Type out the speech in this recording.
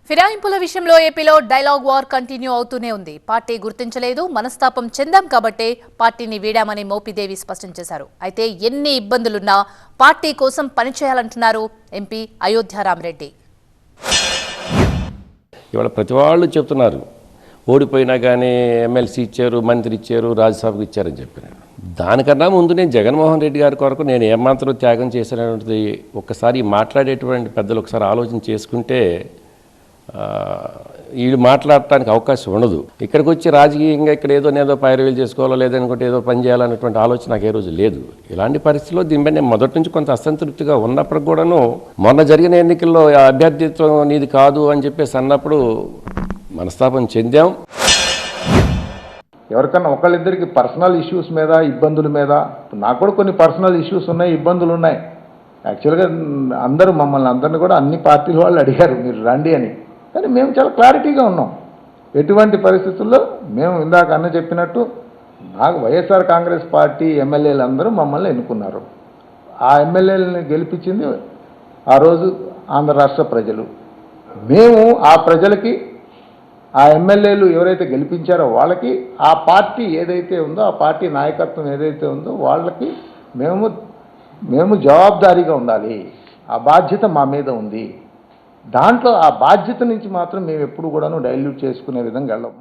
ఫిరాయింపుల విషయంలో ఏపీలో డైలాగ్ వార్ కంటిన్యూ అవుతూనే ఉంది. పార్టీ గుర్తించలేదు, మనస్తాపం చెందాం కాబట్టే పార్టీని వీడామని మోపిదేవి స్పష్టం చేశారు. అయితే ఎన్ని ఇబ్బందులున్నా పార్టీ కోసం పనిచేయాలంటున్నారు ఎంపీ అయోధ్యారామరెడ్డి. ఇవాళ ప్రతి వాళ్ళు చెప్తున్నారు ఓడిపోయినా కానీ ఎమ్మెల్సీ ఇచ్చారు, మంత్రి ఇచ్చారు, రాజ్యసభకు ఇచ్చారని చెప్పినారు. దానికన్నా ముందు నేను జగన్మోహన్ రెడ్డి గారి కొరకు నేను ఏమాత్రం త్యాగం చేసినటువంటిది ఒక్కసారి మాట్లాడేటువంటి పెద్దలు ఒకసారి ఆలోచన చేసుకుంటే వీళ్ళు మాట్లాడటానికి అవకాశం ఉండదు. ఇక్కడికి వచ్చి రాజకీయంగా ఇక్కడ ఏదో పైరవీలు చేసుకోవాలో లేదనుకుంటే ఏదో పని చేయాలనేటువంటి ఆలోచన నాకు ఏ రోజు లేదు. ఇలాంటి పరిస్థితుల్లో దీనిపై నేను మొదటి నుంచి కొంత అసంతృప్తిగా ఉన్నప్పటికి కూడాను మొన్న జరిగిన ఎన్నికల్లో అభ్యర్థిత్వం నీది కాదు అని చెప్పేసి అన్నప్పుడు మనస్తాపం చెందాం. ఎవరికన్నా ఒకళ్ళిద్దరికి పర్సనల్ ఇష్యూస్ మీద ఇబ్బందుల మీద నాకు కూడా కొన్ని పర్సనల్ ఇష్యూస్ ఉన్నాయి, ఇబ్బందులు ఉన్నాయి. యాక్చువల్గా అందరూ మమ్మల్ని అందరినీ కూడా అన్ని పార్టీల వాళ్ళు అడిగారు మీరు రండి అని, కానీ మేము చాలా క్లారిటీగా ఉన్నాం. ఎటువంటి పరిస్థితుల్లో మేము ఇందాక అన్న చెప్పినట్టు నాకు వైఎస్ఆర్ కాంగ్రెస్ పార్టీ ఎమ్మెల్యేలు అందరూ మమ్మల్ని ఎన్నుకున్నారు. ఆ ఎమ్మెల్యేలని గెలిపించింది ఆ రోజు ఆంధ్ర రాష్ట్ర ప్రజలు. మేము ఆ ప్రజలకి ఆ ఎమ్మెల్యేలు ఎవరైతే గెలిపించారో వాళ్ళకి ఆ పార్టీ ఏదైతే ఉందో ఆ పార్టీ నాయకత్వం ఏదైతే ఉందో వాళ్ళకి మేము జవాబుదారీగా ఉండాలి. ఆ బాధ్యత మా మీద ఉంది. దాంట్లో ఆ బాధ్యత నుంచి మాత్రం మేము ఎప్పుడు కూడాను డైల్యూట్ చేసుకునే విధంగా వెళ్ళాం.